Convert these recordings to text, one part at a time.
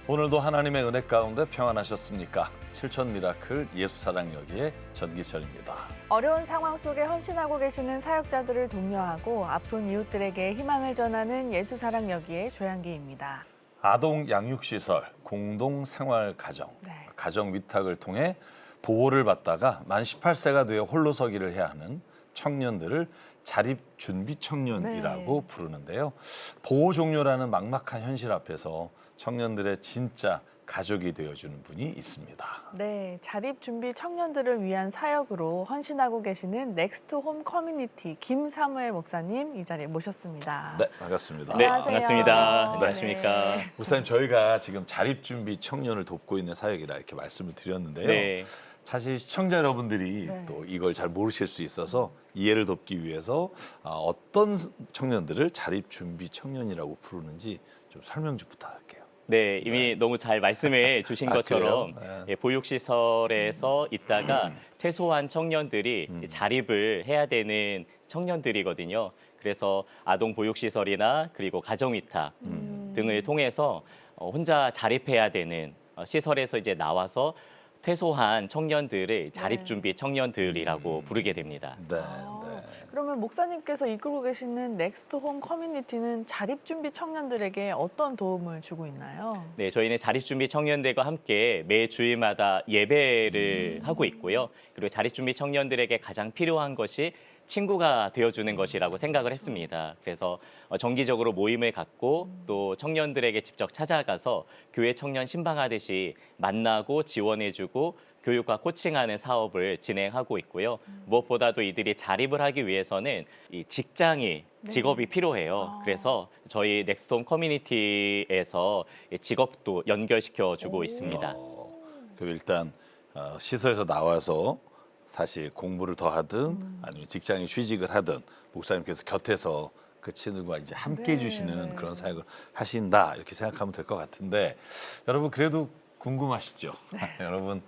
오늘도 하나님의 은혜 가운데 평안하셨습니까? 실천 미라클 예수사랑여기의 전기철입니다. 어려운 상황 속에 헌신하고 계시는 사역자들을 독려하고 아픈 이웃들에게 희망을 전하는 예수사랑여기의 조양기입니다. 아동 양육시설, 공동생활가정, 네. 가정 위탁을 통해 보호를 받다가 만 18세가 되어 홀로 서기를 해야 하는 청년들을 자립준비 청년이라고 네. 부르는데요. 보호 종료라는 막막한 현실 앞에서 청년들의 진짜 가족이 되어주는 분이 있습니다. 네, 자립준비 청년들을 위한 사역으로 헌신하고 계시는 넥스트 홈 커뮤니티 김사무엘 목사님 이 자리에 모셨습니다. 네, 반갑습니다. 네, 안녕하세요. 반갑습니다. 안녕하십니까. 네. 목사님, 저희가 지금 자립준비 청년을 돕고 있는 사역이라 이렇게 말씀을 드렸는데요. 네. 사실 시청자 여러분들이 네. 또 이걸 잘 모르실 수 있어서 이해를 돕기 위해서 어떤 청년들을 자립준비 청년이라고 부르는지 좀 설명 좀 부탁할게요. 네, 이미 너무 잘 말씀해 주신 것처럼 그래요? 네. 예, 보육시설에서 있다가 퇴소한 청년들이 자립을 해야 되는 청년들이거든요. 그래서 아동보육시설이나 그리고 가정위탁 등을 통해서 혼자 자립해야 되는 시설에서 이제 나와서 퇴소한 청년들을 자립준비 청년들이라고 부르게 됩니다. 네, 그러면 목사님께서 이끌고 계시는 넥스트 홈 커뮤니티는 자립준비 청년들에게 어떤 도움을 주고 있나요? 네, 저희는 자립준비 청년들과 함께 매 주일마다 예배를 하고 있고요. 그리고 자립준비 청년들에게 가장 필요한 것이 친구가 되어주는 것이라고 생각을 했습니다. 그래서 정기적으로 모임을 갖고 또 청년들에게 직접 찾아가서 교회 청년 신방하듯이 만나고 지원해주고 교육과 코칭하는 사업을 진행하고 있고요. 무엇보다도 이들이 자립을 하기 위해서는 이 직업이 필요해요. 그래서 저희 넥스트홈 커뮤니티에서 직업도 연결시켜주고 있습니다. 그럼 일단 시설에서 나와서 사실 공부를 더 하든 아니면 직장에 취직을 하든 목사님께서 곁에서 그 친구와 이제 함께 해주시는 그런 사역을 하신다 이렇게 생각하면 될 것 같은데, 여러분 그래도 궁금하시죠? 여러분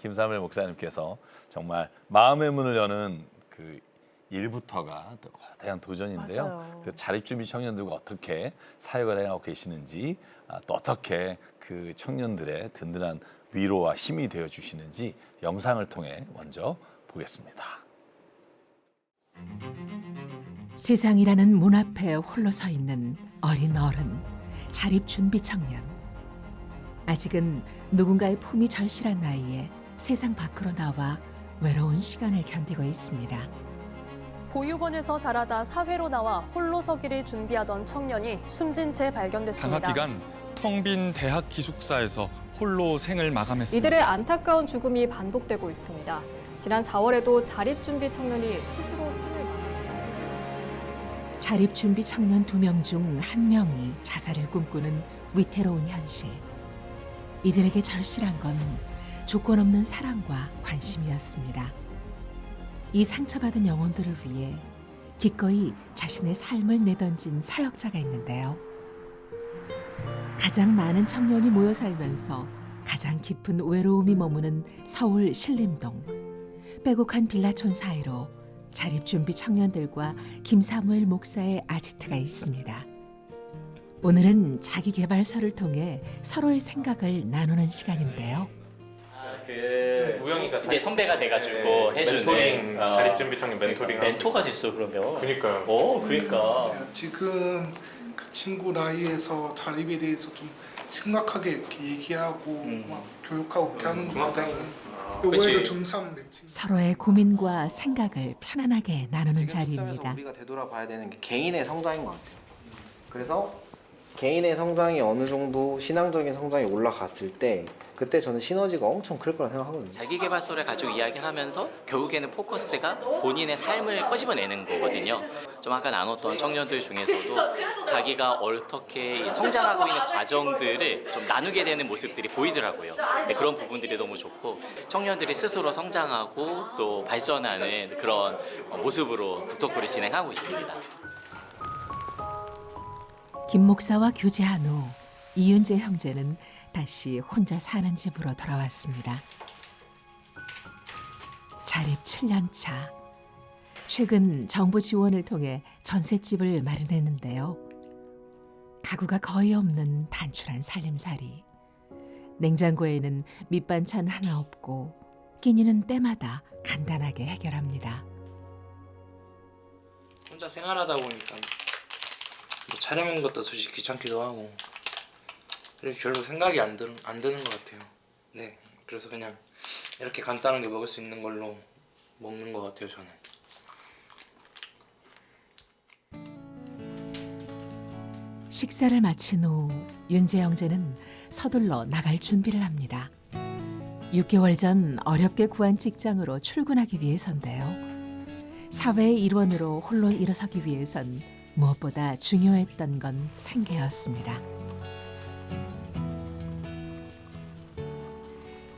김사무엘 목사님께서 정말 마음의 문을 여는 그 일부터가 또 거대한 도전인데요. 맞아요. 그 자립준비 청년들과 어떻게 사역을 해가고 계시는지, 또 어떻게 그 청년들의 든든한 위로와 힘이 되어 주시는지 영상을 통해 먼저 보겠습니다. 세상이라는 문 앞에 홀로 서 있는 어린 어른, 자립준비 청년. 아직은 누군가의 품이 절실한 나이에 세상 밖으로 나와 외로운 시간을 견디고 있습니다. 보육원에서 자라다 사회로 나와 홀로 서기를 준비하던 청년이 숨진 채 발견됐습니다. 방학 기간 텅 빈 대학 기숙사에서 홀로 생을 마감했습니다. 이들의 안타까운 죽음이 반복되고 있습니다. 지난 4월에도 자립준비 청년이 스스로 생을 마감했습니다. 자립준비 청년 2명 중 1명이 자살을 꿈꾸는 위태로운 현실. 이들에게 절실한 건 조건 없는 사랑과 관심이었습니다. 이 상처받은 영혼들을 위해 기꺼이 자신의 삶을 내던진 사역자가 있는데요. 가장 많은 청년이 모여 살면서 가장 깊은 외로움이 머무는 서울 신림동. 빼곡한 빌라촌 사이로 자립준비 청년들과 김사무엘 목사의 아지트가 있습니다. 오늘은 자기계발서를 통해 서로의 생각을 나누는 시간인데요. 우영이가 이제 선배가 돼가지고 해주는 멘토링, 자립준비 청년 멘토링. 멘토가 됐어 그러면. 그러니까요. 그러니까. 지금 그 친구 나이에서 자립에 대해서 좀 심각하게 이렇게 얘기하고 막 교육하고 그렇게 하는 중학생이. 요번에도 중3 내 친구. 서로의 고민과 생각을 편안하게 나누는 지금 시점에서 자리입니다. 우리가 되돌아봐야 되는 게 개인의 성장인 것 같아요. 그래서 개인의 성장이 어느 정도 신앙적인 성장이 올라갔을 때 그때 저는 시너지가 엄청 클 거라 생각하거든요. 자기계발서를 가지고 이야기를 하면서 결국에는 포커스가 본인의 삶을 꼬집어내는 거거든요. 좀 아까 나눴던 청년들 중에서도 자기가 어떻게 성장하고 있는 과정들을 좀 나누게 되는 모습들이 보이더라고요. 네, 그런 부분들이 너무 좋고 청년들이 스스로 성장하고 또 발전하는 그런 모습으로 북토크를 진행하고 있습니다. 김 목사와 교제한 후 이윤재 형제는 다시 혼자 사는 집으로 돌아왔습니다. 자립 7년 차. 최근 정부 지원을 통해 전셋집을 마련했는데요. 가구가 거의 없는 단출한 살림살이. 냉장고에는 밑반찬 하나 없고 끼니는 때마다 간단하게 해결합니다. 혼자 생활하다 보니까 뭐 차려먹는 것도 솔직히 귀찮기도 하고 그래서 별로 생각이 안 드는 것 같아요. 네, 그래서 그냥 이렇게 간단하게 먹을 수 있는 걸로 먹는 것 같아요, 저는. 식사를 마친 후 윤재 형제는 서둘러 나갈 준비를 합니다. 6개월 전 어렵게 구한 직장으로 출근하기 위해서인데요. 사회의 일원으로 홀로 일어서기 위해선 무엇보다 중요했던 건 생계였습니다.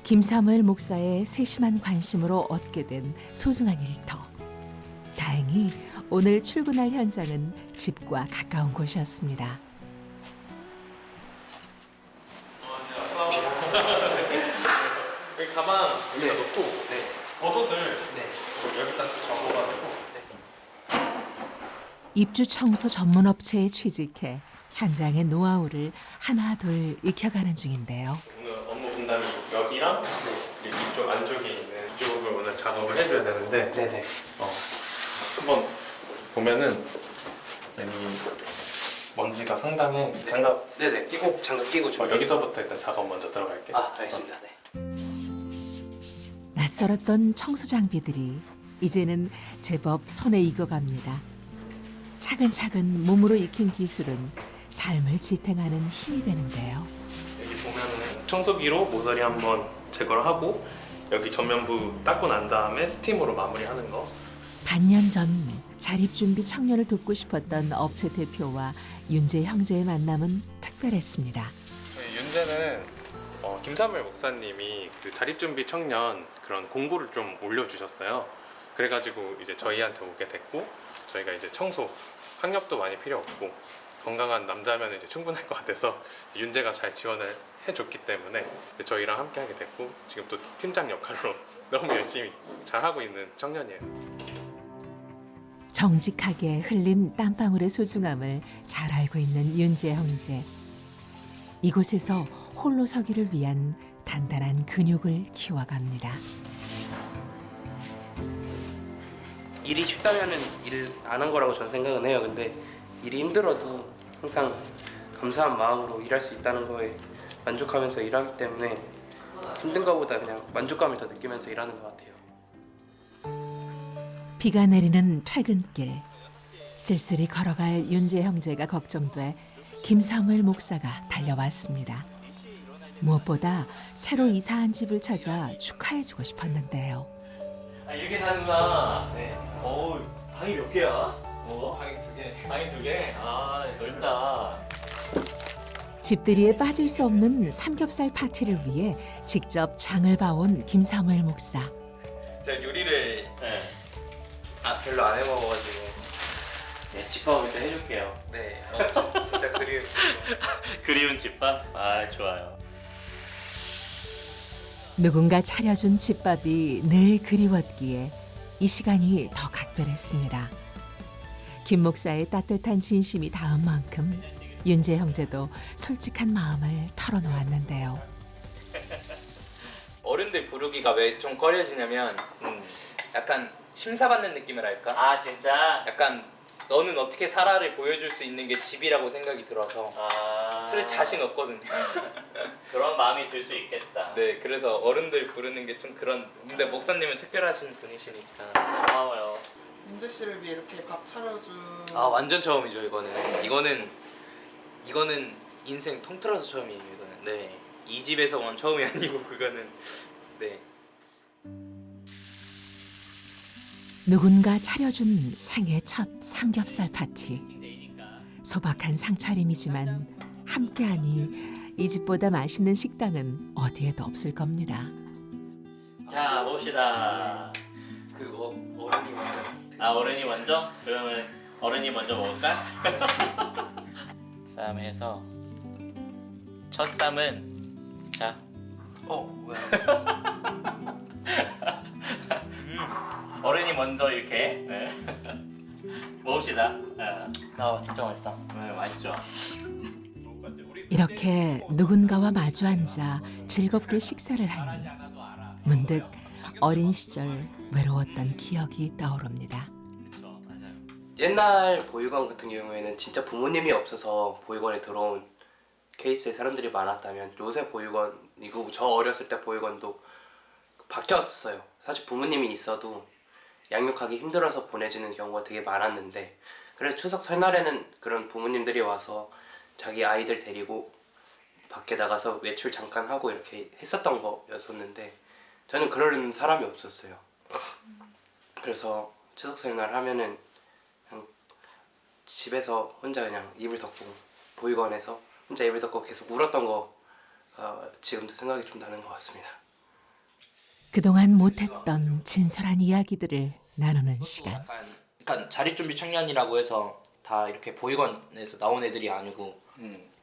김사무엘 목사의 세심한 관심으로 얻게 된 소중한 일터. 다행히 오늘 출근할 현장은 집과 가까운 곳이었습니다. 여기 가방 여기다 놓고 겉옷을 여기다 접어가지고 입주 청소 전문 업체에 취직해 현장의 노하우를 하나둘 익혀가는 중인데요. 오늘 업무 분담이 여기랑 이제 이쪽 안쪽에 있는 이쪽을 오늘 작업을 해줘야 되는데 네네. 한번 보면은 이 먼지가 상당해. 장갑 네네. 끼고 장갑 끼고 여기서부터 일단 작업 먼저 들어갈게. 아, 알겠습니다. 네. 낯설었던 청소 장비들이 이제는 제법 손에 익어갑니다. 차근차근 몸으로 익힌 기술은 삶을 지탱하는 힘이 되는데요. 여기 보면은 청소기로 모서리 한번 제거를 하고 여기 전면부 닦고 난 다음에 스팀으로 마무리하는 거. 반년 전 자립준비 청년을 돕고 싶었던 업체 대표와 윤재 형제의 만남은 특별했습니다. 윤재는 김사무엘 목사님이 그 자립준비 청년 그런 공고를 좀 올려주셨어요. 그래가지고 이제 저희한테 오게 됐고 저희가 이제 청소 학력도 많이 필요 없고 건강한 남자면 이제 충분할 것 같아서 윤재가 잘 지원을 해줬기 때문에 저희랑 함께 하게 됐고 지금 또 팀장 역할로 너무 열심히 잘하고 있는 청년이에요. 정직하게 흘린 땀방울의 소중함을 잘 알고 있는 윤재 형제. 이곳에서 홀로 서기를 위한 단단한 근육을 키워갑니다. 일이 쉽다면은 일을 안 한 거라고 저는 생각은 해요. 근데 일이 힘들어도 항상 감사한 마음으로 일할 수 있다는 거에 만족하면서 일하기 때문에 힘든 거보다 그냥 만족감을 더 느끼면서 일하는 것 같아요. 비가 내리는 퇴근길. 쓸쓸히 걸어갈 윤재 형제가 걱정돼 김사무엘 목사가 달려왔습니다. 무엇보다 새로 이사한 집을 찾아 축하해주고 싶었는데요. 아, 이렇게 사는구나. 네. 방이 몇 개야? 방이 2개. 방이 2개? 아, 넓다. 집들이에 빠질 수 없는 삼겹살 파티를 위해 직접 장을 봐온 김사무엘 목사. 제가 요리를 네. 별로 안 해먹어가지고 네, 집밥을 일단 해줄게요. 네. 진짜 그리운 그리운 집밥? 아, 좋아요. 누군가 차려준 집밥이 늘 그리웠기에 이 시간이 더 각별했습니다. 김 목사의 따뜻한 진심이 닿은 만큼 윤재 형제도 솔직한 마음을 털어놓았는데요. 어른들 부르기가 왜 좀 꺼려지냐면 약간 심사받는 느낌이랄까? 아, 진짜? 약간 너는 어떻게 살아를 보여줄 수 있는 게 집이라고 생각이 들어서 쓸 자신 없거든요. 그런 마음이 들 수 있겠다. 네, 그래서 어른들 부르는 게 좀 그런. 근데 목사님은 특별하신 분이시니까. 고마워요. 윤재 씨를 위해 이렇게 밥 차려준. 아, 완전 처음이죠 이거는. 이거는 인생 통틀어서 처음이에요 이거는. 네, 이 집에서 온 처음이 아니고 그거는. 네. 누군가 차려준 생애 첫 삼겹살 파티. 소박한 상차림이지만 함께하니 이 집보다 맛있는 식당은 어디에도 없을 겁니다. 자, 봅시다. 어른이 먼저. 아, 어른이 먼저? 그러면 어른이 먼저 먹을까? 쌈 해서 첫 쌈은 자. 뭐야? 어른이 먼저 이렇게 먹읍시다. 아, 진짜 맛있다. 맛있죠. 이렇게 누군가와 마주 앉아 즐겁게 식사를 하니 문득 어린 시절 외로웠던 기억이 떠오릅니다. 옛날 보육원 같은 경우에는 진짜 부모님이 없어서 보육원에 들어온 케이스의 사람들이 많았다면 요새 보육원이고 저 어렸을 때 보육원도 바뀌었어요. 사실 부모님이 있어도 양육하기 힘들어서 보내지는 경우가 되게 많았는데 그래서 추석 설날에는 그런 부모님들이 와서 자기 아이들 데리고 밖에 나가서 외출 잠깐 하고 이렇게 했었던 거였었는데 저는 그런 사람이 없었어요. 그래서 추석 설날 하면은 그냥 집에서 혼자 그냥 이불 덮고 보육원에서 혼자 이불 덮고 계속 울었던 거 지금도 생각이 좀 나는 것 같습니다. 그동안 못했던 진솔한 이야기들을 나누는 시간. 약간 자립준비 청년이라고 해서 다 이렇게 보육원에서 나온 애들이 아니고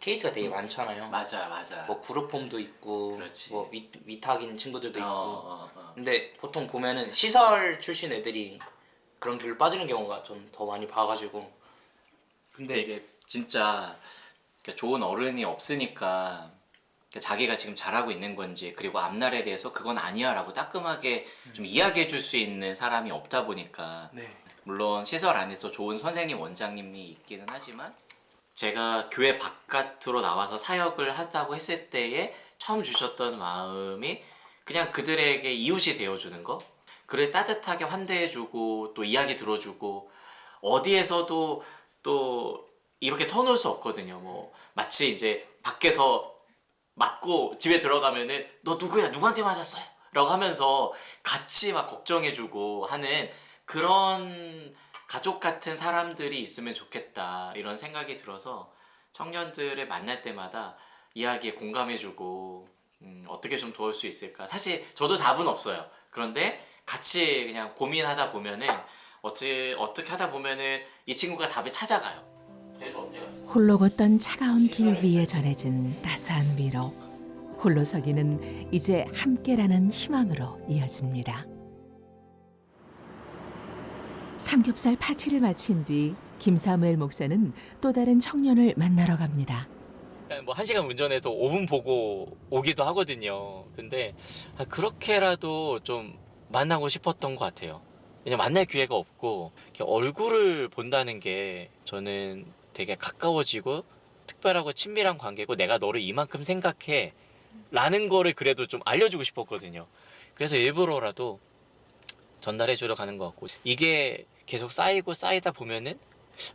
케이스가 되게 많잖아요. 맞아. 뭐 그룹홈도 있고 그렇지. 뭐 위탁인 친구들도 있고. 근데 보통 보면은 시설 출신 애들이 그런 길로 빠지는 경우가 좀 더 많이 봐가지고. 근데 이게 진짜 좋은 어른이 없으니까 자기가 지금 잘하고 있는 건지 그리고 앞날에 대해서 그건 아니야 라고 따끔하게 좀 이야기해 줄 수 있는 사람이 없다 보니까 물론 시설 안에서 좋은 선생님 원장님이 있기는 하지만 제가 교회 바깥으로 나와서 사역을 한다고 했을 때에 처음 주셨던 마음이 그냥 그들에게 이웃이 되어주는 거, 그를 따뜻하게 환대해주고 또 이야기 들어주고 어디에서도 또 이렇게 터놓을 수 없거든요. 뭐 마치 이제 밖에서 맞고 집에 들어가면은 너 누구야? 누구한테 맞았어요? 라고 하면서 같이 막 걱정해주고 하는 그런 가족 같은 사람들이 있으면 좋겠다 이런 생각이 들어서 청년들을 만날 때마다 이야기에 공감해주고 어떻게 좀 도울 수 있을까. 사실 저도 답은 없어요. 그런데 같이 그냥 고민하다 보면은 어떻게 하다 보면은 이 친구가 답을 찾아가요. 홀로 걷던 차가운 길 위에 전해진 따스한 위로, 홀로서기는 이제 함께라는 희망으로 이어집니다. 삼겹살 파티를 마친 뒤 김사무엘 목사는 또 다른 청년을 만나러 갑니다. 뭐 1시간 운전해서 5분 보고 오기도 하거든요. 근데 그렇게라도 좀 만나고 싶었던 것 같아요. 왜냐면 만날 기회가 없고 이렇게 얼굴을 본다는 게 저는 되게 가까워지고 특별하고 친밀한 관계고 내가 너를 이만큼 생각해 라는 거를 그래도 좀 알려주고 싶었거든요. 그래서 일부러라도 전달해 주러 가는 것 같고, 이게 계속 쌓이고 쌓이다 보면은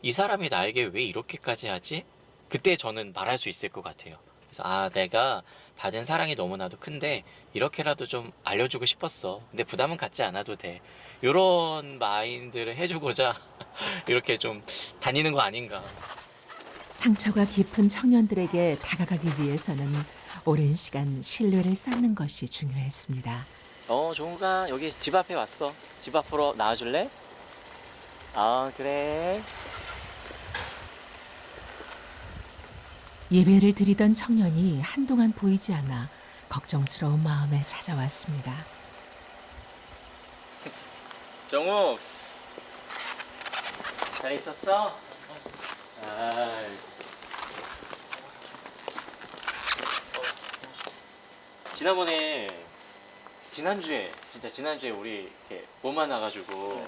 이 사람이 나에게 왜 이렇게까지 하지? 그때 저는 말할 수 있을 것 같아요. 그래서 내가 받은 사랑이 너무나도 큰데 이렇게라도 좀 알려주고 싶었어. 근데 부담은 갖지 않아도 돼. 이런 마인드를 해주고자 이렇게 좀 다니는 거 아닌가. 상처가 깊은 청년들에게 다가가기 위해서는 오랜 시간 신뢰를 쌓는 것이 중요했습니다. 종우가 여기 집 앞에 왔어. 집 앞으로 나와줄래? 그래. 예배를 드리던 청년이 한동안 보이지 않아 걱정스러운 마음에 찾아왔습니다. 정욱, 잘 있었어? 지난주에 우리 이렇게 못 만나가지고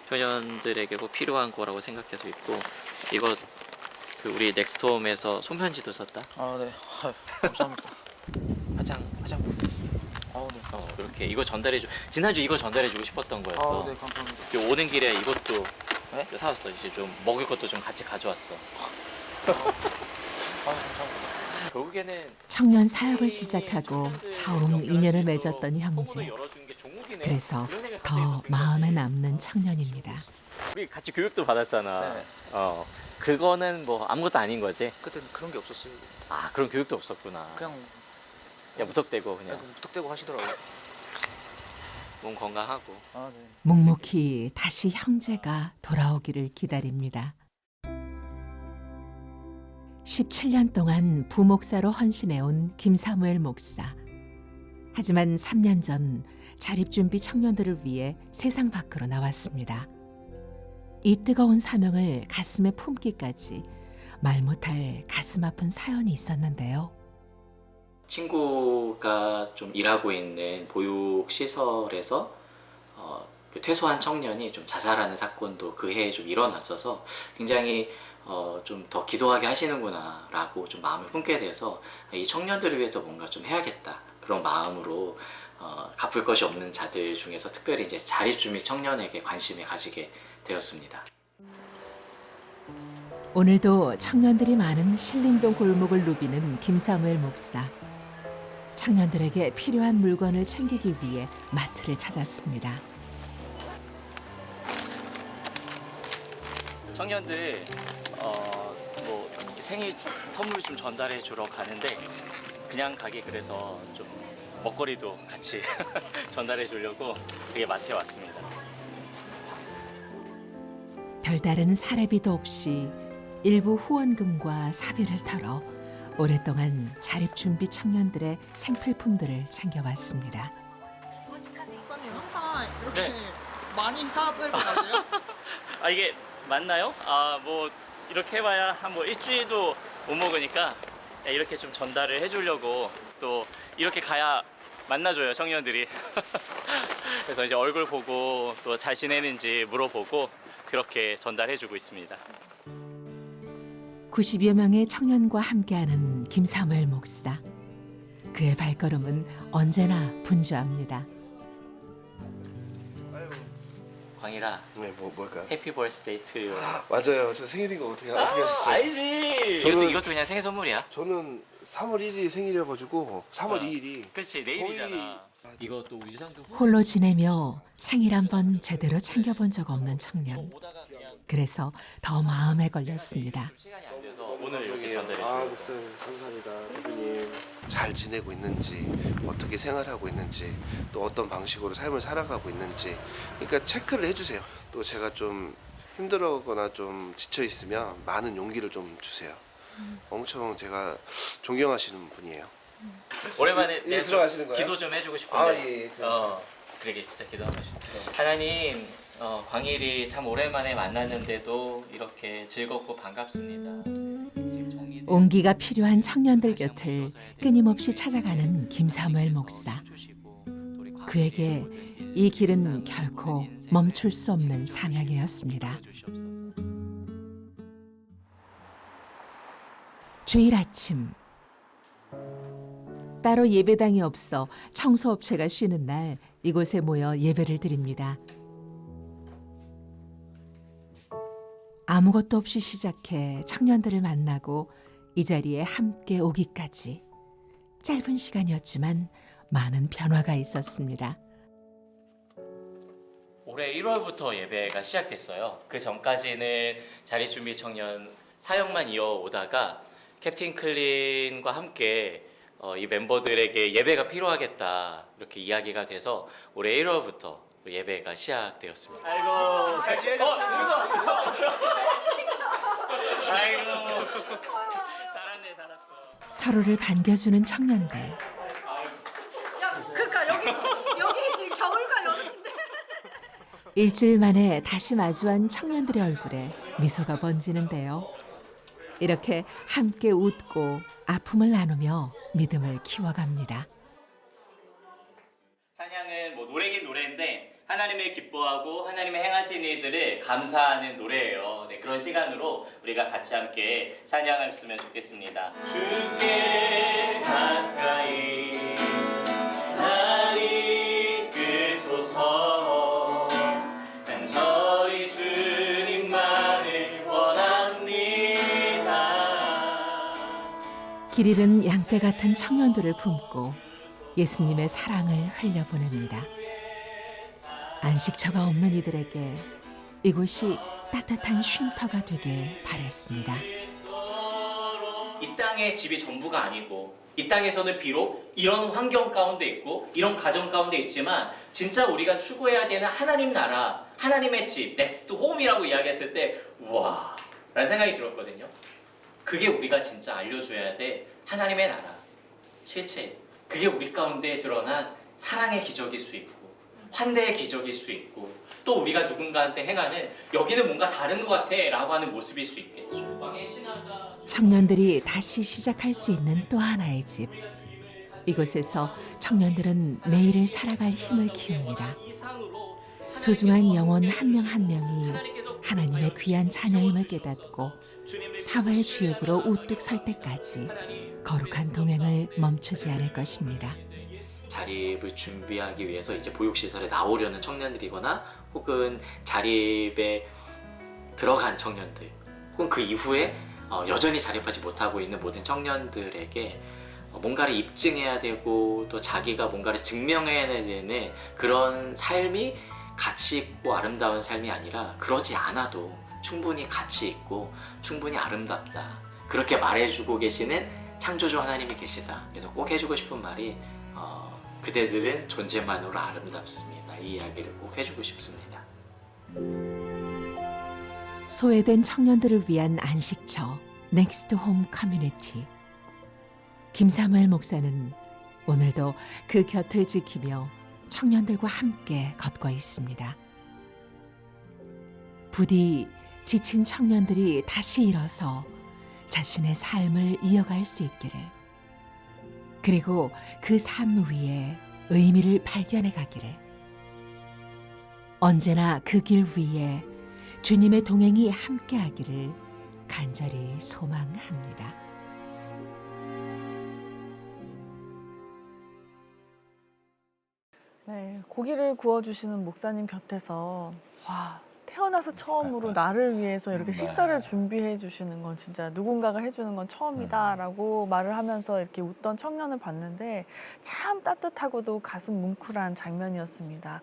청년들에게 꼭 필요한 거라고 생각해서 있고, 이거 우리 넥스트홈에서 손편지도 썼다. 네. 감사합니다. 화장품. 네. 이렇게 이거 지난주 이거 전달해주고 싶었던 거였어. 네, 감사합니다. 오는 길에 이것도 사왔어. 이제 좀 먹을 것도 좀 같이 가져왔어. 감사합니다. 결국에는 청년 사역을 시작하고 처음 인연을 맺었던 형제. 그래서 더 마음에 남는 청년입니다. 우리 같이 교육도 받았잖아. 네. 그거는 뭐 아무것도 아닌 거지? 그때는 그런 게 없었어요. 그런 교육도 없었구나. 그냥 무턱대고 그냥 무턱대고 하시더라고요. 몸 건강하고. 네. 묵묵히 다시 형제가 돌아오기를 기다립니다. 17년 동안 부목사로 헌신해온 김사무엘 목사. 하지만 3년 전 자립준비 청년들을 위해 세상 밖으로 나왔습니다. 이 뜨거운 사명을 가슴에 품기까지 말 못할 가슴 아픈 사연이 있었는데요. 친구가 좀 일하고 있는 보육시설에서 그 퇴소한 청년이 좀 자살하는 사건도 그 해에 좀 일어났어서 굉장히 좀 더 기도하게 하시는구나 라고 좀 마음을 품게 돼서 이 청년들을 위해서 뭔가 좀 해야겠다 그런 마음으로 갚을 것이 없는 자들 중에서 특별히 이제 자립준비 청년에게 관심을 가지게 되었습니다. 오늘도 청년들이 많은 신림동 골목을 누비는 김사무엘 목사. 청년들에게 필요한 물건을 챙기기 위해 마트를 찾았습니다. 청년들 뭐 생일 선물 좀 전달해 주러 가는데 그냥 가기 그래서 좀 먹거리도 같이 전달해 주려고 되게 마트에 왔습니다. 별다른 사례비도 없이 일부 후원금과 사비를 털어 오랫동안 자립준비 청년들의 생필품들을 챙겨왔습니다. 목사님 항상 이렇게 네. 많이 사들고 가세요? 아 이게 맞나요? 아 뭐 이렇게 해봐야 한 뭐 일주일도 못 먹으니까 이렇게 좀 전달을 해주려고 또 이렇게 가야 만나줘요 청년들이. 그래서 이제 얼굴 보고 또 잘 지내는지 물어보고 그렇게 전달해주고 있습니다. 90여 명의 청년과 함께하는 김사무엘 목사. 그의 발걸음은 언제나 분주합니다. 광일아. 네, 뭘까요? 해피 버스데이 투 유. 맞아요. 저 생일인 거 어떻게 하셨어요? 알지. 이것도 그냥 생일 선물이야. 저는 3월 1일이 생일이어가지고 3월 2일이. 그렇지 내일이잖아. 이거 또 유산균. 홀로 지내며 생일 한 번 제대로 챙겨본 적 없는 청년. 그래서 더 마음에 걸렸습니다. 시간이 안 돼서 오늘 이렇게 전달해 아, 주고. 목사님 감사합니다. 대표님 잘 지내고 있는지, 어떻게 생활하고 있는지, 또 어떤 방식으로 삶을 살아가고 있는지, 그러니까 체크를 해주세요. 또 제가 좀 힘들거나 좀 지쳐 있으면 많은 용기를 좀 주세요. 엄청 제가 존경하시는 분이에요. 오랜만에 예, 내가 들어가시는 좀 거예요? 기도 좀 해주고 싶은데. 아, 예. 그러게 진짜 기도 한번 해주세요. 하나님, 광일이 참 오랜만에 만났는데도 이렇게 즐겁고 반갑습니다. 지금 정리된 온기가 필요한 청년들 곁을 끊임없이 찾아가는 김사무엘 목사. 그에게 이 길은 결코 멈출 수 없는 사명이었습니다. 주일 아침, 따로 예배당이 없어 청소업체가 쉬는 날 이곳에 모여 예배를 드립니다. 아무것도 없이 시작해 청년들을 만나고 이 자리에 함께 오기까지 짧은 시간이었지만 많은 변화가 있었습니다. 올해 1월부터 예배가 시작됐어요. 그 전까지는 자립준비 청년 사역만 이어오다가 캡틴 클린과 함께 이 멤버들에게 예배가 필요하겠다 이렇게 이야기가 돼서 올해 1월부터 예배가 시작되었습니다. 아이고 잘 지내셨어요? 아이고 잘았네 잘았어. 서로를 반겨주는 청년들. 야, 그러니까 여기 지금 겨울과 여름인데. 일주일 만에 다시 마주한 청년들의 얼굴에 미소가 번지는데요. 이렇게 함께 웃고 아픔을 나누며 믿음을 키워갑니다. 찬양은 뭐 노래긴 노래인데 하나님을 기뻐하고 하나님의 행하신 일들을 감사하는 노래예요. 네, 그런 시간으로 우리가 같이 함께 찬양했으면 좋겠습니다. 주께 가까이 날 이끌소서. 간절히 주님만을 원합니다. 길 잃은 양떼 같은 청년들을 품고 예수님의 사랑을 흘려보냅니다. 안식처가 없는 이들에게 이곳이 따뜻한 쉼터가 되길 바랬습니다. 이 땅의 집이 전부가 아니고 이 땅에서는 비록 이런 환경 가운데 있고 이런 가정 가운데 있지만 진짜 우리가 추구해야 되는 하나님 나라, 하나님의 집, 넥스트 홈이라고 이야기했을 때 우와 라는 생각이 들었거든요. 그게 우리가 진짜 알려줘야 돼. 하나님의 나라, 실체. 그게 우리 가운데 드러난 사랑의 기적일 수 있고 환대의 기적일 수 있고 또 우리가 누군가한테 행하는 여기는 뭔가 다른 것 같아 라고 하는 모습일 수 있겠죠. 청년들이 다시 시작할 수 있는 또 하나의 집. 이곳에서 청년들은 내일을 살아갈 힘을 키웁니다. 소중한 영혼 한 명 한 명이 하나님의 귀한 자녀임을 깨닫고 사회의 주역으로 우뚝 설 때까지 거룩한 동행을 멈추지 않을 것입니다. 자립을 준비하기 위해서 이제 보육시설에 나오려는 청년들이거나 혹은 자립에 들어간 청년들 혹은 그 이후에 여전히 자립하지 못하고 있는 모든 청년들에게 뭔가를 입증해야 되고 또 자기가 뭔가를 증명해야 되는 그런 삶이 가치 있고 아름다운 삶이 아니라 그러지 않아도 충분히 가치 있고 충분히 아름답다 그렇게 말해주고 계시는 창조주 하나님이 계시다. 그래서 꼭 해주고 싶은 말이 그대들은 존재만으로 아름답습니다. 이 이야기를 꼭 해주고 싶습니다. 소외된 청년들을 위한 안식처 넥스트 홈 커뮤니티. 김사무엘 목사는 오늘도 그 곁을 지키며 청년들과 함께 걷고 있습니다. 부디 지친 청년들이 다시 일어서 자신의 삶을 이어갈 수 있기를, 그리고 그 삶 위에 의미를 발견해 가기를, 언제나 그 길 위에 주님의 동행이 함께하기를 간절히 소망합니다. 네, 고기를 구워주시는 목사님 곁에서 와, 태어나서 처음으로 나를 위해서 이렇게 식사를 준비해 주시는 건 진짜 누군가가 해주는 건 처음이다라고 말을 하면서 이렇게 웃던 청년을 봤는데 참 따뜻하고도 가슴 뭉클한 장면이었습니다.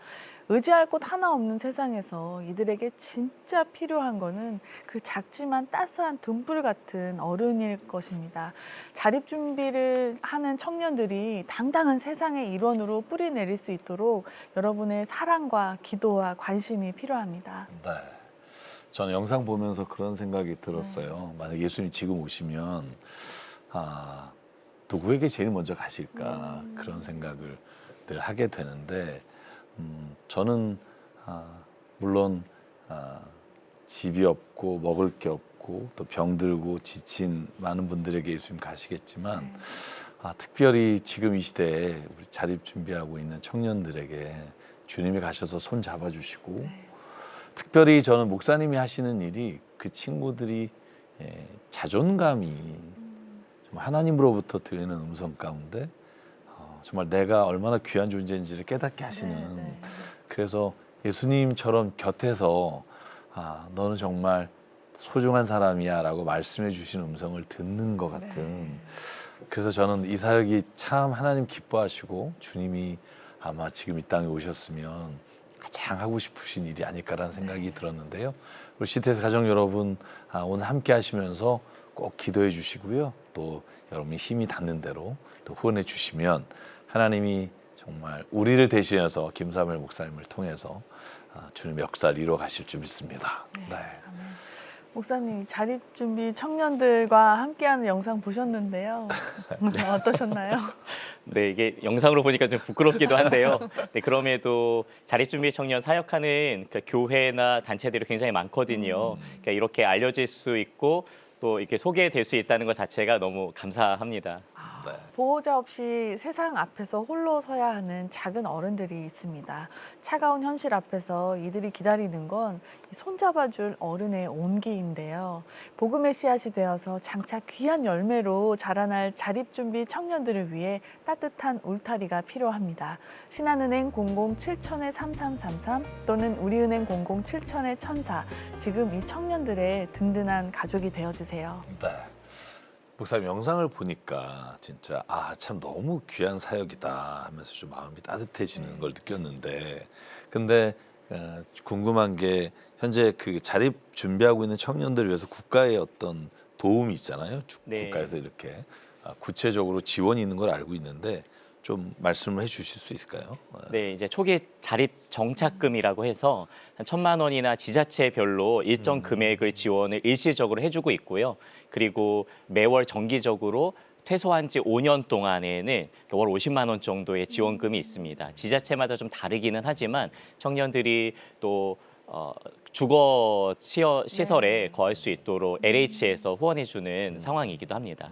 의지할 곳 하나 없는 세상에서 이들에게 진짜 필요한 거는 그 작지만 따스한 등불 같은 어른일 것입니다. 자립 준비를 하는 청년들이 당당한 세상의 일원으로 뿌리 내릴 수 있도록 여러분의 사랑과 기도와 관심이 필요합니다. 네. 저는 영상 보면서 그런 생각이 들었어요. 만약 예수님 지금 오시면 누구에게 제일 먼저 가실까 그런 생각을 늘 하게 되는데 저는 물론 집이 없고 먹을 게 없고 또 병들고 지친 많은 분들에게 예수님 가시겠지만 특별히 지금 이 시대에 우리 자립 준비하고 있는 청년들에게 주님이 가셔서 손 잡아주시고 특별히 저는 목사님이 하시는 일이 그 친구들이 자존감이 좀 하나님으로부터 들리는 음성 가운데 정말 내가 얼마나 귀한 존재인지를 깨닫게 하시는 그래서 예수님처럼 곁에서 너는 정말 소중한 사람이야 라고 말씀해 주시는 음성을 듣는 것 같은 그래서 저는 이 사역이 참 하나님 기뻐하시고 주님이 아마 지금 이 땅에 오셨으면 가장 하고 싶으신 일이 아닐까라는 생각이 들었는데요. 우리 CTS 가족 여러분 오늘 함께 하시면서 꼭 기도해 주시고요. 또 여러분이 힘이 닿는 대로 또 후원해 주시면 하나님이 정말 우리를 대신해서 김사무엘 목사님을 통해서 주님의 역사를 이루어 가실 줄 믿습니다. 네. 목사님 자립 준비 청년들과 함께하는 영상 보셨는데요. 어떠셨나요? 네, 이게 영상으로 보니까 좀 부끄럽기도 한데요. 네, 그럼에도 자립준비 청년 사역하는 그 교회나 단체들이 굉장히 많거든요. 그러니까 이렇게 알려질 수 있고 또 이렇게 소개될 수 있다는 것 자체가 너무 감사합니다. 보호자 없이 세상 앞에서 홀로 서야 하는 작은 어른들이 있습니다. 차가운 현실 앞에서 이들이 기다리는 건 손잡아줄 어른의 온기인데요. 복음의 씨앗이 되어서 장차 귀한 열매로 자라날 자립준비 청년들을 위해 따뜻한 울타리가 필요합니다. 신한은행 007-3333 또는 우리은행 007-1004 지금 이 청년들의 든든한 가족이 되어주세요. 네. 목사님 영상을 보니까 진짜 참 너무 귀한 사역이다 하면서 좀 마음이 따뜻해지는 걸 느꼈는데 근데 궁금한 게 현재 그 자립 준비하고 있는 청년들을 위해서 국가의 어떤 도움이 있잖아요. 국가에서 이렇게 구체적으로 지원이 있는 걸 알고 있는데 좀 말씀을 해주실 수 있을까요? 네, 이제 초기 자립 정착금이라고 해서 한 1,000만 원이나 지자체별로 일정 금액을 지원을 일시적으로 해주고 있고요. 그리고 매월 정기적으로 퇴소한 지 5년 동안에는 월 50만 원 정도의 지원금이 있습니다. 지자체마다 좀 다르기는 하지만 청년들이 또 주거 시설에 거할 수 있도록 LH에서 후원해주는 상황이기도 합니다.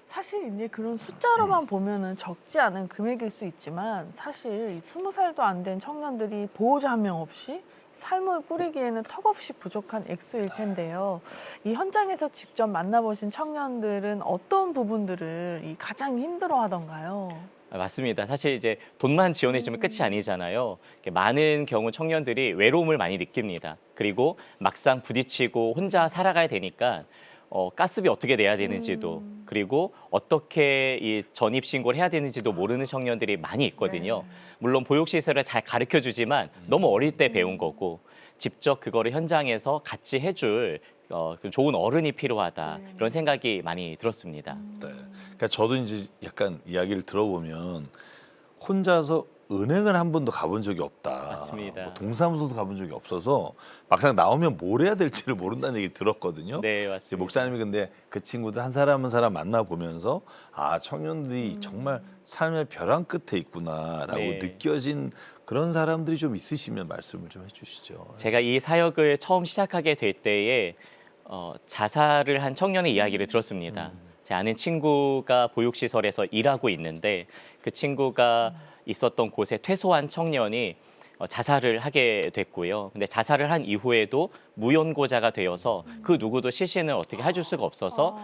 사실 이제 그런 숫자로만 보면은 적지 않은 금액일 수 있지만 사실 이 20살도 안 된 청년들이 보호자 한 명 없이 삶을 꾸리기에는 턱없이 부족한 액수일 텐데요. 이 현장에서 직접 만나보신 청년들은 어떤 부분들을 가장 힘들어하던가요? 맞습니다. 사실 이제 돈만 지원해주면 끝이 아니잖아요. 많은 경우 청년들이 외로움을 많이 느낍니다. 그리고 막상 부딪히고 혼자 살아가야 되니까 가스비 어떻게 내야 되는지도 그리고 어떻게 이 전입 신고를 해야 되는지도 모르는 청년들이 많이 있거든요. 물론 보육시설을 잘 가르쳐주지만 너무 어릴 때 배운 거고 직접 그거를 현장에서 같이 해줄 좋은 어른이 필요하다 이런 생각이 많이 들었습니다. 네. 그러니까 저도 이제 약간 이야기를 들어보면 혼자서 은행을 한 번도 가본 적이 없다. 맞습니다. 뭐 동사무소도 가본 적이 없어서 막상 나오면 뭘 해야 될지를 모른다는 얘기 들었거든요. 네, 맞습니다. 목사님이 근데 그 친구들 한 사람 한 사람 만나보면서 아, 청년들이 정말 삶의 벼랑 끝에 있구나라고 네. 느껴진 그런 사람들이 좀 있으시면 말씀을 좀 해주시죠. 제가 이 사역을 처음 시작하게 될 때에 자살을 한 청년의 이야기를 들었습니다. 제 아는 친구가 보육시설에서 일하고 있는데 그 친구가 있었던 곳에 퇴소한 청년이 자살을 하게 됐고요. 근데 자살을 한 이후에도 무연고자가 되어서 그 누구도 시신을 어떻게 해줄 수가 없어서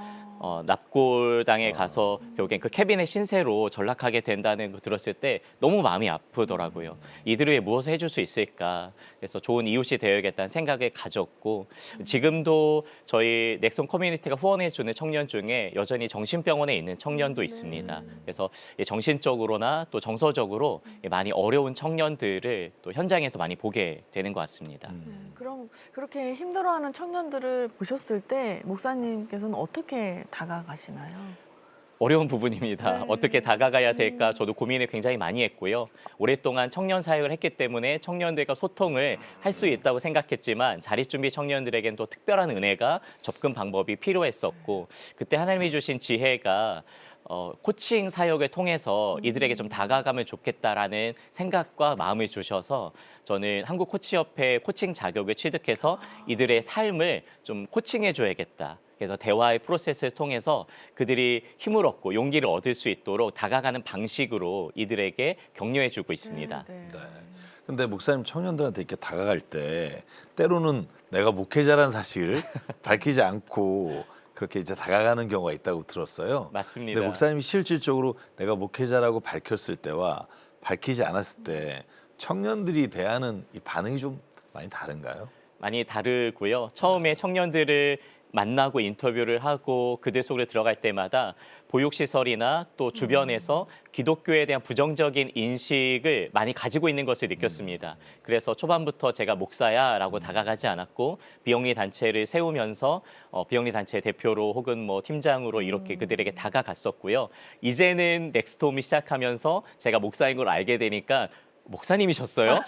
납골당에 가서 결국엔 그 캐비넷 신세로 전락하게 된다는 거 들었을 때 너무 마음이 아프더라고요. 이들을 위해 무엇을 해줄 수 있을까. 그래서 좋은 이웃이 되어야겠다는 생각을 가졌고 지금도 저희 넥슨 커뮤니티가 후원해주는 청년 중에 여전히 정신병원에 있는 청년도 있습니다. 그래서 정신적으로나 또 정서적으로 많이 어려운 청년들을 또 현장에서 많이 보게 되는 것 같습니다. 그럼 그렇게 힘들어하는 청년들을 보셨을 때 목사님께서는 어떻게 다가가시나요? 어려운 부분입니다. 어떻게 다가가야 될까 저도 고민을 굉장히 많이 했고요. 오랫동안 청년 사역을 했기 때문에 청년들과 소통을 할 수 있다고 생각했지만 자립준비 청년들에겐 또 특별한 은혜가 접근 방법이 필요했었고 그때 하나님이 주신 지혜가 코칭 사역을 통해서 이들에게 좀 다가가면 좋겠다라는 생각과 마음을 주셔서 저는 한국코치협회 코칭 자격을 취득해서 이들의 삶을 좀 코칭해줘야겠다. 그래서 대화의 프로세스를 통해서 그들이 힘을 얻고 용기를 얻을 수 있도록 다가가는 방식으로 이들에게 격려해주고 있습니다. 근데 목사님 청년들한테 이렇게 다가갈 때 때로는 내가 목회자라는 사실을 밝히지 않고 그렇게 이제 다가가는 경우가 있다고 들었어요. 맞습니다. 근데 목사님이 실질적으로 내가 목회자라고 밝혔을 때와 밝히지 않았을 때 청년들이 대하는 이 반응이 좀 많이 다른가요? 많이 다르고요. 처음에 청년들을 만나고 인터뷰를 하고 그들 속으로 들어갈 때마다 보육시설이나 또 주변에서 기독교에 대한 부정적인 인식을 많이 가지고 있는 것을 느꼈습니다. 그래서 초반부터 제가 목사야라고 다가가지 않았고 비영리 단체를 세우면서 비영리 단체 대표로 혹은 뭐 팀장으로 이렇게 그들에게 다가갔었고요. 이제는 넥스트홈이 시작하면서 제가 목사인 걸 알게 되니까 목사님이셨어요?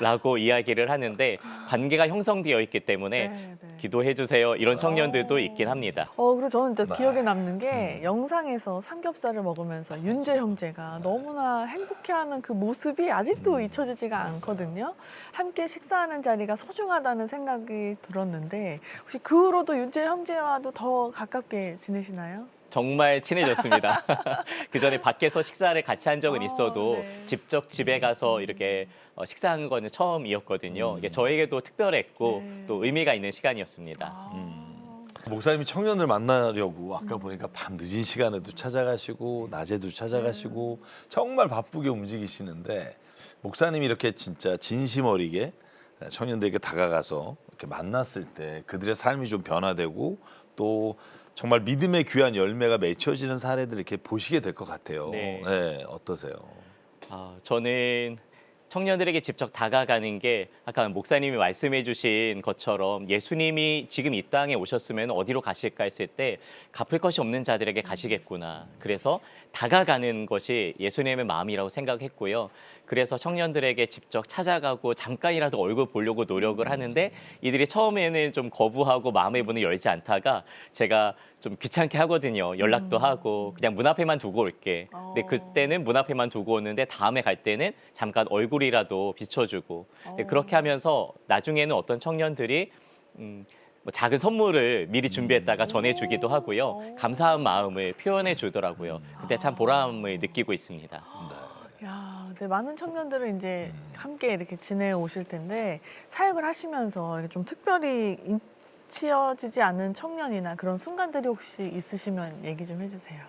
라고 이야기를 하는데 관계가 형성되어 있기 때문에 기도해 주세요. 이런 청년들도 있긴 합니다. 그리고 저는 진짜 기억에 남는 게 영상에서 삼겹살을 먹으면서 윤재 형제가 너무나 행복해하는 그 모습이 아직도 잊혀지지가 않거든요. 함께 식사하는 자리가 소중하다는 생각이 들었는데 혹시 그 후로도 윤재 형제와도 더 가깝게 지내시나요? 정말 친해졌습니다. 그 전에 밖에서 식사를 같이 한 적은 있어도 직접 집에 가서 이렇게 식사한 거는 처음이었거든요. 이게 저에게도 특별했고 또 의미가 있는 시간이었습니다. 목사님이 청년을 만나려고 아까 보니까 밤 늦은 시간에도 찾아가시고 낮에도 찾아가시고 정말 바쁘게 움직이시는데 목사님이 이렇게 진짜 진심 어리게 청년들에게 다가가서 이렇게 만났을 때 그들의 삶이 좀 변화되고 또 정말 믿음의 귀한 열매가 맺혀지는 사례들을 이렇게 보시게 될 것 같아요. 네. 어떠세요? 저는 청년들에게 직접 다가가는 게 아까 목사님이 말씀해 주신 것처럼 예수님이 지금 이 땅에 오셨으면 어디로 가실까 했을 때 갚을 것이 없는 자들에게 가시겠구나. 그래서 다가가는 것이 예수님의 마음이라고 생각했고요. 그래서 청년들에게 직접 찾아가고 잠깐이라도 얼굴 보려고 노력을 하는데 이들이 처음에는 좀 거부하고 마음의 문을 열지 않다가 제가 좀 귀찮게 하거든요. 연락도 하고 그냥 문 앞에만 두고 올게. 근데 그때는 문 앞에만 두고 오는데 다음에 갈 때는 잠깐 얼굴이라도 비춰주고 그렇게 하면서 나중에는 어떤 청년들이 뭐 작은 선물을 미리 준비했다가 전해주기도 하고요. 감사한 마음을 표현해 주더라고요. 그때 참 보람을 느끼고 있습니다. 야, 네, 많은 청년들은 이제 함께 이렇게 지내 오실 텐데 사역을 하시면서 이렇게 좀 특별히 잊혀지지 않은 청년이나 그런 순간들이 혹시 있으시면 얘기 좀 해주세요.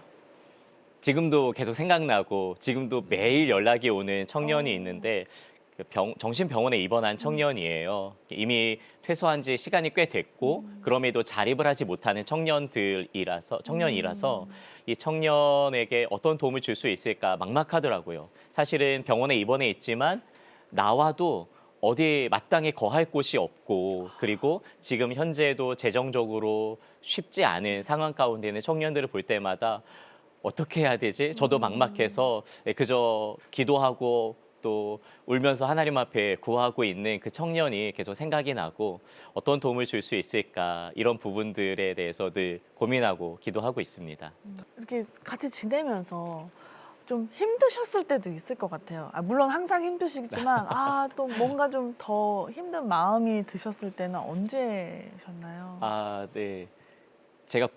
지금도 계속 생각나고 지금도 매일 연락이 오는 청년이 있는데 정신병원에 입원한 청년이에요. 이미 퇴소한 지 시간이 꽤 됐고 그럼에도 자립을 하지 못하는 청년이라서 이 청년에게 어떤 도움을 줄 수 있을까 막막하더라고요. 사실은 병원에 입원해 있지만 나와도 어디 마땅히 거할 곳이 없고 그리고 지금 현재도 재정적으로 쉽지 않은 상황 가운데 있는 청년들을 볼 때마다 어떻게 해야 되지? 저도 막막해서 그저 기도하고 또 울면서 하나님 앞에 구하고 있는 그 청년이 계속 생각이 나고 어떤 도움을 줄 수 있을까 이런 부분들에 대해서 늘 고민하고 기도하고 있습니다. 이렇게 같이 지내면서 좀 힘드셨을 때도 있을 것 같아요. 물론 항상 힘드시지만 또 뭔가 좀 더 힘든 마음이 드셨을 때는 언제셨나요? 네. 제가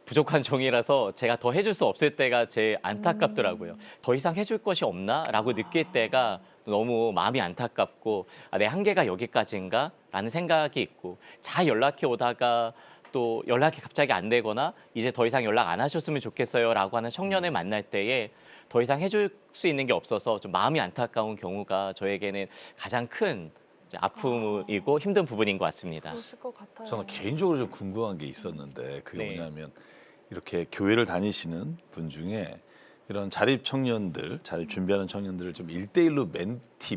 부족한 종이라서 제가 더 해줄 수 없을 때가 제일 안타깝더라고요. 더 이상 해줄 것이 없나? 라고 느낄 때가 너무 마음이 안타깝고 내 한계가 여기까지인가? 라는 생각이 있고 잘 연락해 오다가 또 연락이 갑자기 안 되거나 이제 더 이상 연락 안 하셨으면 좋겠어요 라고 하는 청년을 만날 때에 더 이상 해줄 수 있는 게 없어서 좀 마음이 안타까운 경우가 저에게는 가장 큰 아픔이고 힘든 부분인 것 같습니다. 그러실 것 같아요. 저는 개인적으로 좀 궁금한 게 있었는데 그게 네. 뭐냐면 이렇게 교회를 다니시는 분 중에 이런 자립 청년들, 자립 준비하는 청년들을 좀 1대1로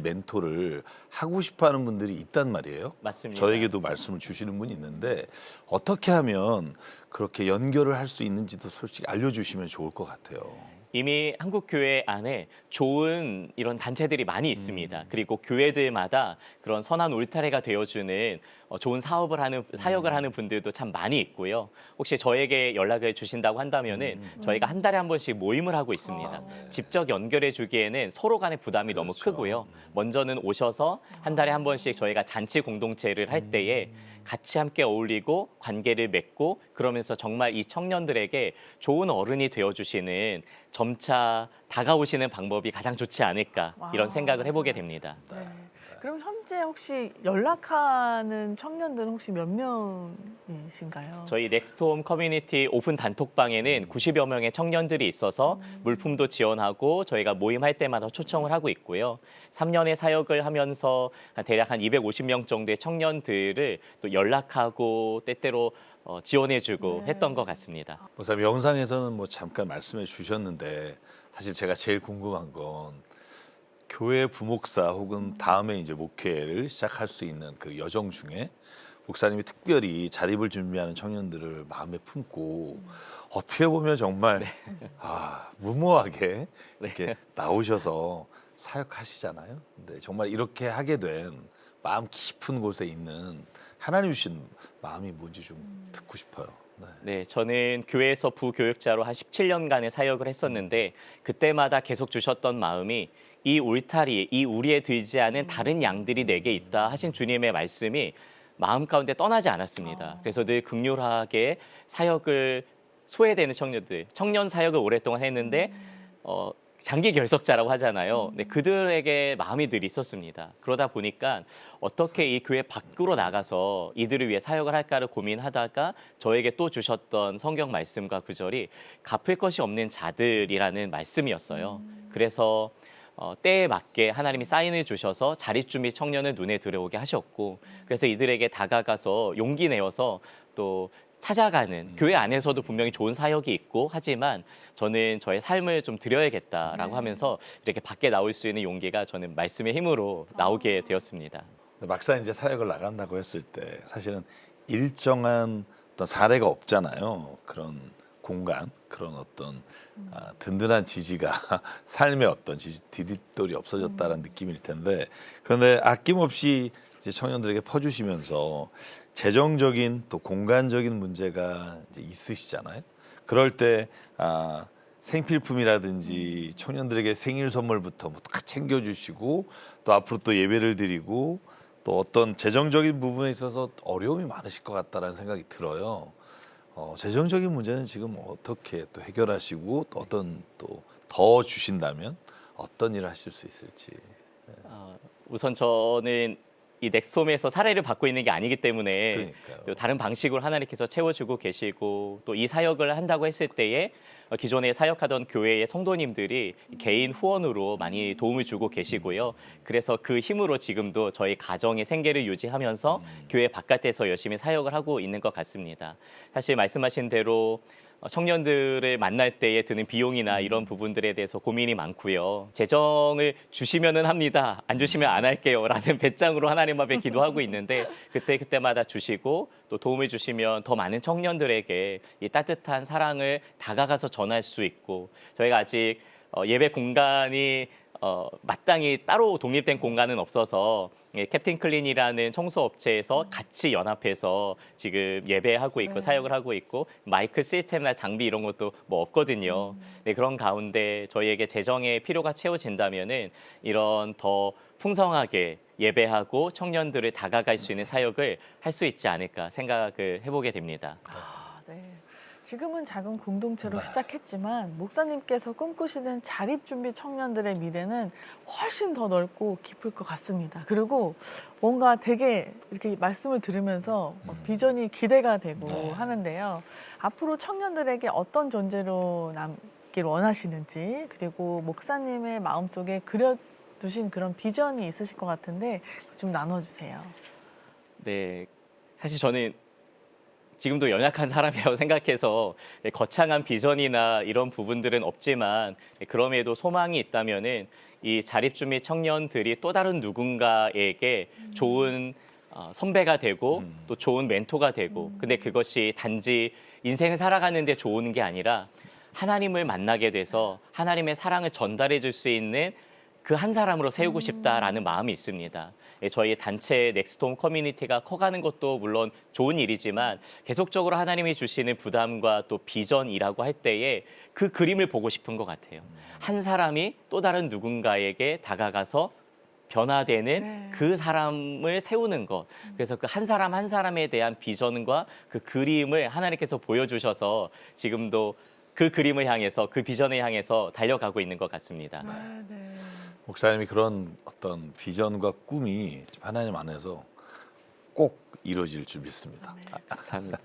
멘토를 하고 싶어하는 분들이 있단 말이에요. 맞습니다. 저에게도 말씀을 주시는 분이 있는데 어떻게 하면 그렇게 연결을 할 수 있는지도 솔직히 알려주시면 좋을 것 같아요. 이미 한국 교회 안에 좋은 이런 단체들이 많이 있습니다. 그리고 교회들마다 그런 선한 울타리가 되어주는 좋은 사역을 하는 분들도 참 많이 있고요. 혹시 저에게 연락을 주신다고 한다면은 저희가 한 달에 한 번씩 모임을 하고 있습니다. 직접 연결해 주기에는 서로 간의 부담이 너무 크고요. 먼저는 오셔서 한 달에 한 번씩 저희가 잔치 공동체를 할 때에 같이 함께 어울리고 관계를 맺고 그러면서 정말 이 청년들에게 좋은 어른이 되어주시는 점차 다가오시는 방법이 가장 좋지 않을까 이런 생각을 해보게 됩니다. 네. 그럼 현재 혹시 연락하는 청년들은 혹시 몇 명이신가요? 저희 넥스트홈 커뮤니티 오픈 단톡방에는 90여 명의 청년들이 있어서 물품도 지원하고 저희가 모임할 때마다 초청을 하고 있고요. 3년의 사역을 하면서 대략 한 250명 정도의 청년들을 또 연락하고 때때로 지원해주고 했던 것 같습니다. 목사님 영상에서는 뭐 잠깐 말씀해 주셨는데 사실 제가 제일 궁금한 건 교회 부목사 혹은 다음에 이제 목회를 시작할 수 있는 그 여정 중에 목사님이 특별히 자립을 준비하는 청년들을 마음에 품고 어떻게 보면 정말 무모하게 이렇게 나오셔서 사역하시잖아요. 근데 정말 이렇게 하게 된 마음 깊은 곳에 있는 하나님 주신 마음이 뭔지 좀 듣고 싶어요. 네, 저는 교회에서 부교육자로 한 17년간의 사역을 했었는데 그때마다 계속 주셨던 마음이 이 울타리, 이 우리에 들지 않은 다른 양들이 내게 있다 하신 주님의 말씀이 마음 가운데 떠나지 않았습니다. 그래서 늘 긍휼하게 사역을 소외되는 청년 사역을 오랫동안 했는데 장기 결석자라고 하잖아요. 네, 그들에게 마음이 늘 있었습니다. 그러다 보니까 어떻게 이 교회 밖으로 나가서 이들을 위해 사역을 할까를 고민하다가 저에게 또 주셨던 성경 말씀과 구절이 갚을 것이 없는 자들이라는 말씀이었어요. 그래서 때에 맞게 하나님이 사인을 주셔서 자립준비 청년을 눈에 들어오게 하셨고 그래서 이들에게 다가가서 용기 내어서 또 찾아가는 교회 안에서도 분명히 좋은 사역이 있고 하지만 저는 저의 삶을 좀 드려야겠다라고 하면서 이렇게 밖에 나올 수 있는 용기가 저는 말씀의 힘으로 나오게 되었습니다. 막상 이제 사역을 나간다고 했을 때 사실은 일정한 어떤 사례가 없잖아요. 그런 공간, 그런 어떤 든든한 지지가 삶의 어떤 디딤돌이 없어졌다는 느낌일 텐데 그런데 아낌없이 이제 청년들에게 퍼주시면서 재정적인 또 공간적인 문제가 이제 있으시잖아요. 그럴 때 생필품이라든지 청년들에게 생일 선물부터 뭐 다 챙겨주시고 또 앞으로 또 예배를 드리고 또 어떤 재정적인 부분에 있어서 어려움이 많으실 것 같다라는 생각이 들어요. 재정적인 문제는 지금 어떻게 또 해결하시고 또 어떤 또 더 주신다면 어떤 일을 하실 수 있을지. 우선 저는 이 넥스톰에서 사례를 받고 있는 게 아니기 때문에 그러니까요. 또 다른 방식으로 하나님께서 채워주고 계시고 또 이 사역을 한다고 했을 때에 기존에 사역하던 교회의 성도님들이 개인 후원으로 많이 도움을 주고 계시고요. 그래서 그 힘으로 지금도 저희 가정의 생계를 유지하면서 교회 바깥에서 열심히 사역을 하고 있는 것 같습니다. 사실 말씀하신 대로 청년들을 만날 때에 드는 비용이나 이런 부분들에 대해서 고민이 많고요. 재정을 주시면은 합니다. 안 주시면 안 할게요라는 배짱으로 하나님 앞에 기도하고 있는데 그때마다 주시고 또 도움을 주시면 더 많은 청년들에게 이 따뜻한 사랑을 다가가서 전할 수 있고 저희가 아직 예배 공간이 마땅히 따로 독립된 공간은 없어서 캡틴 클린이라는 청소 업체에서 같이 연합해서 지금 예배하고 있고 사역을 하고 있고 마이크 시스템이나 장비 이런 것도 뭐 없거든요. 네, 그런 가운데 저희에게 재정의 필요가 채워진다면은 이런 더 풍성하게 예배하고 청년들을 다가갈 수 있는 사역을 할 수 있지 않을까 생각을 해보게 됩니다. 네. 지금은 작은 공동체로 시작했지만 목사님께서 꿈꾸시는 자립준비 청년들의 미래는 훨씬 더 넓고 깊을 것 같습니다. 그리고 뭔가 되게 이렇게 말씀을 들으면서 비전이 기대가 되고 하는데요. 앞으로 청년들에게 어떤 존재로 남길 원하시는지 그리고 목사님의 마음속에 그려두신 그런 비전이 있으실 것 같은데 좀 나눠주세요. 네, 사실 저는 지금도 연약한 사람이라고 생각해서 거창한 비전이나 이런 부분들은 없지만 그럼에도 소망이 있다면은 이 자립준비 청년들이 또 다른 누군가에게 좋은 선배가 되고 또 좋은 멘토가 되고 근데 그것이 단지 인생을 살아가는 데 좋은 게 아니라 하나님을 만나게 돼서 하나님의 사랑을 전달해 줄 수 있는 그 한 사람으로 세우고 싶다라는 마음이 있습니다. 저희 단체 넥스톰 커뮤니티가 커가는 것도 물론 좋은 일이지만 계속적으로 하나님이 주시는 부담과 또 비전이라고 할 때에 그 그림을 보고 싶은 것 같아요. 한 사람이 또 다른 누군가에게 다가가서 변화되는 그 사람을 세우는 것. 그래서 그 한 사람 한 사람에 대한 비전과 그 그림을 하나님께서 보여주셔서 지금도 그 그림을 향해서 그 비전을 향해서 달려가고 있는 것 같습니다. 목사님이 그런 어떤 비전과 꿈이 하나님 안에서 꼭 이루어질 줄 믿습니다. 감사합니다.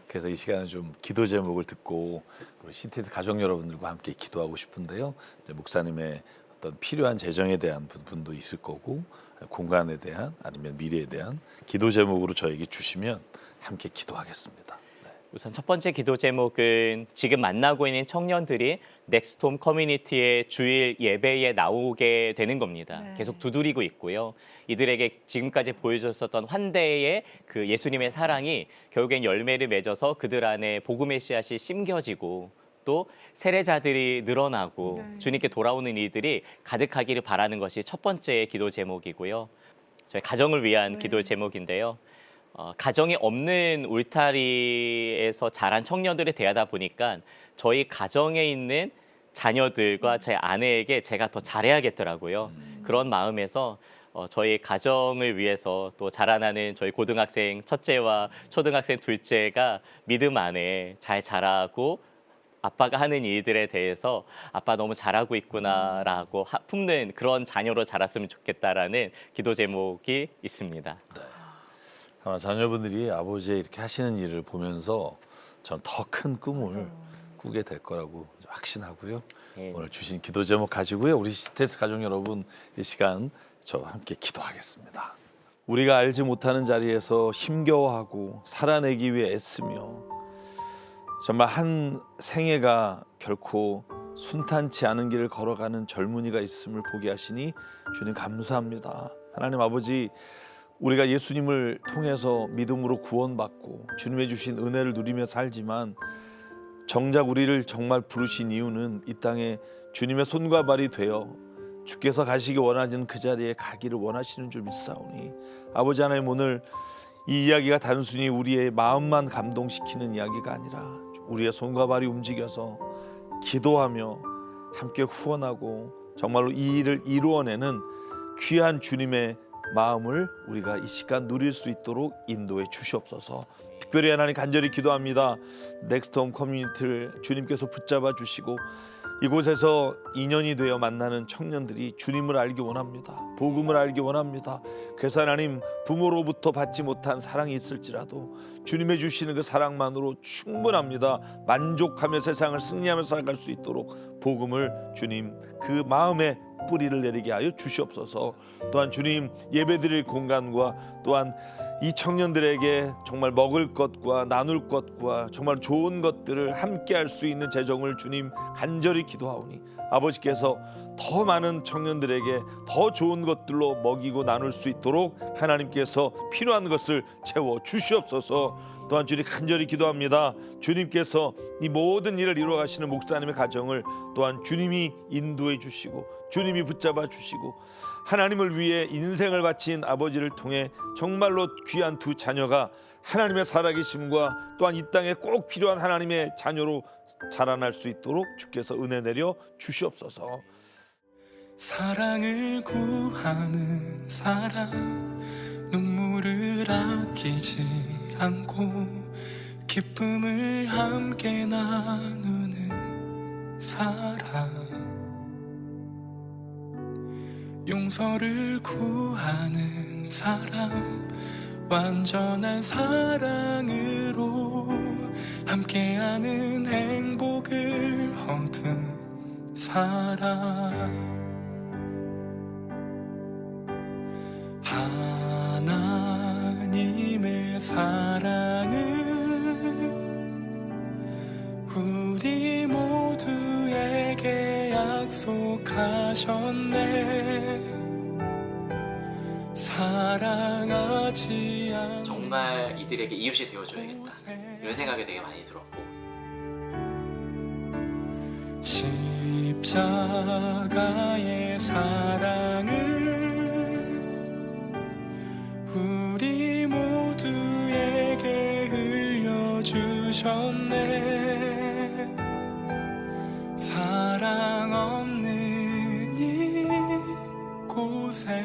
그래서 이 시간은 좀 기도 제목을 듣고 우리 시티드 가족 여러분들과 함께 기도하고 싶은데요. 이제 목사님의 어떤 필요한 재정에 대한 부분도 있을 거고 공간에 대한 아니면 미래에 대한 기도 제목으로 저에게 주시면 함께 기도하겠습니다. 우선 첫 번째 기도 제목은 지금 만나고 있는 청년들이 넥스톰 커뮤니티의 주일 예배에 나오게 되는 겁니다. 계속 두드리고 있고요. 이들에게 지금까지 보여줬었던 환대의 그 예수님의 사랑이 결국엔 열매를 맺어서 그들 안에 복음의 씨앗이 심겨지고 또 세례자들이 늘어나고 주님께 돌아오는 이들이 가득하기를 바라는 것이 첫 번째 기도 제목이고요. 저희 가정을 위한 기도 제목인데요. 가정이 없는 울타리에서 자란 청년들을 대하다 보니까 저희 가정에 있는 자녀들과 제 아내에게 제가 더 잘해야겠더라고요. 그런 마음에서 저희 가정을 위해서 또 자라나는 저희 고등학생 첫째와 초등학생 둘째가 믿음 안에 잘 자라고 아빠가 하는 일들에 대해서 아빠 너무 잘하고 있구나라고 품는 그런 자녀로 자랐으면 좋겠다라는 기도 제목이 있습니다. 아마 자녀분들이 아버지의 이렇게 하시는 일을 보면서 전 더 큰 꿈을 꾸게 될 거라고 확신하고요. 오늘 주신 기도 제목 가지고요. 우리 시티드 가족 여러분 이 시간 저와 함께 기도하겠습니다. 우리가 알지 못하는 자리에서 힘겨워하고 살아내기 위해 애쓰며 정말 한 생애가 결코 순탄치 않은 길을 걸어가는 젊은이가 있음을 보게 하시니 주님 감사합니다. 하나님 아버지 우리가 예수님을 통해서 믿음으로 구원받고 주님의 주신 은혜를 누리며 살지만 정작 우리를 정말 부르신 이유는 이 땅에 주님의 손과 발이 되어 주께서 가시기 원하시는 그 자리에 가기를 원하시는 줄 믿사오니 아버지 하나님, 오늘 이 이야기가 단순히 우리의 마음만 감동시키는 이야기가 아니라 우리의 손과 발이 움직여서 기도하며 함께 후원하고 정말로 이 일을 이루어내는 귀한 주님의 마음을 우리가 이 시간 누릴 수 있도록 인도해 주시옵소서. 특별히 하나님 간절히 기도합니다. 넥스트홈 커뮤니티를 주님께서 붙잡아 주시고 이곳에서 인연이 되어 만나는 청년들이 주님을 알기 원합니다. 복음을 알기 원합니다. 그래서 하나님, 부모로부터 받지 못한 사랑이 있을지라도 주님의 주시는 그 사랑만으로 충분합니다. 만족하며 세상을 승리하며 살아갈 수 있도록 복음을 주님 그 마음에 뿌리를 내리게 하여 주시옵소서. 또한 주님, 예배드릴 공간과 또한 이 청년들에게 정말 먹을 것과 나눌 것과 정말 좋은 것들을 함께 할 수 있는 재정을 주님 간절히 기도하오니 아버지께서 더 많은 청년들에게 더 좋은 것들로 먹이고 나눌 수 있도록 하나님께서 필요한 것을 채워 주시옵소서. 또한 주님 간절히 기도합니다. 주님께서 이 모든 일을 이루어 가시는 목사님의 가정을 또한 주님이 인도해 주시고 주님이 붙잡아 주시고 하나님을 위해 인생을 바친 아버지를 통해 정말로 귀한 두 자녀가 하나님의 살아계심과 또한 이 땅에 꼭 필요한 하나님의 자녀로 자라날 수 있도록 주께서 은혜 내려 주시옵소서. 사랑을 구하는 사람, 눈물을 아끼지 않고 기쁨을 함께 나누는 사람, 용서를 구하는 사람, 완전한 사랑으로 함께하는 행복을 얻은 사람, 하나님의 사랑을 우리 모두에게 약속하셨네. 사랑하지 않는 정말 이들에게 이웃이 되어줘야겠다, 이런 생각이 되게 많이 들었고, 십자가의 사랑을 우리 모두에게 흘려주셨네. 사랑 없는 이곳에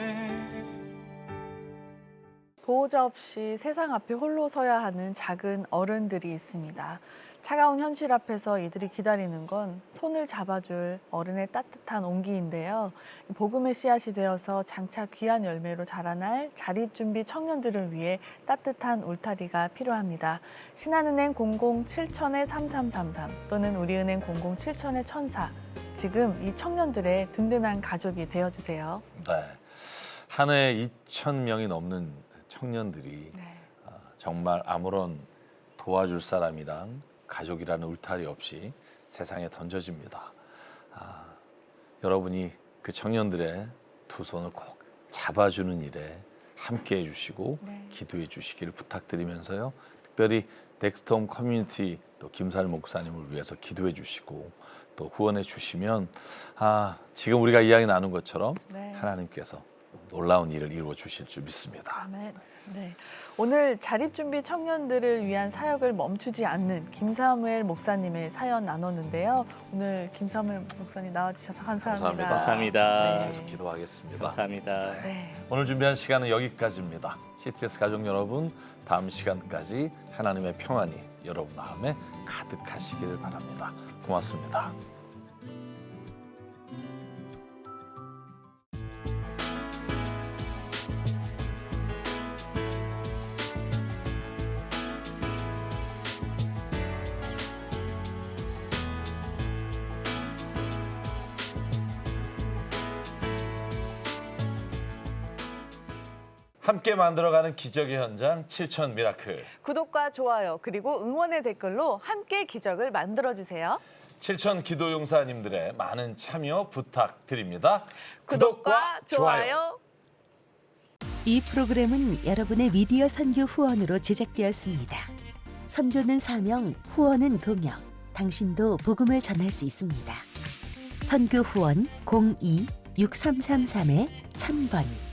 보호자 없이 세상 앞에 홀로 서야 하는 작은 어른들이 있습니다. 차가운 현실 앞에서 이들이 기다리는 건 손을 잡아줄 어른의 따뜻한 온기인데요. 복음의 씨앗이 되어서 장차 귀한 열매로 자라날 자립준비 청년들을 위해 따뜻한 울타리가 필요합니다. 신한은행 007-3333 또는 우리은행 007-1004 지금 이 청년들의 든든한 가족이 되어주세요. 네, 한 해 2,000명이 넘는 청년들이 정말 아무런 도와줄 사람이랑 가족이라는 울타리 없이 세상에 던져집니다. 여러분이 그 청년들의 두 손을 꼭 잡아주는 일에 함께해 주시고 기도해 주시기를 부탁드리면서요. 특별히 넥스트홈 커뮤니티 또 김살 목사님을 위해서 기도해 주시고 또 후원해 주시면 지금 우리가 이야기 나눈 것처럼 하나님께서 놀라운 일을 이루어 주실 줄 믿습니다. 아멘. 네. 오늘 자립준비 청년들을 위한 사역을 멈추지 않는 김사무엘 목사님의 사연 나눴는데요. 오늘 김사무엘 목사님 나와주셔서 감사합니다. 감사합니다. 계속 기도하겠습니다. 감사합니다. 네. 오늘 준비한 시간은 여기까지입니다. CTS 가족 여러분, 다음 시간까지 하나님의 평안이 여러분 마음에 가득하시길 바랍니다. 고맙습니다. 함께 만들어가는 기적의 현장 7천 미라클. 구독과 좋아요 그리고 응원의 댓글로 함께 기적을 만들어주세요. 7천 기도 용사님들의 많은 참여 부탁드립니다. 구독과 좋아요. 이 프로그램은 여러분의 미디어 선교 후원으로 제작되었습니다. 선교는 사명, 후원은 동역. 당신도 복음을 전할 수 있습니다. 선교 후원 6333-1000번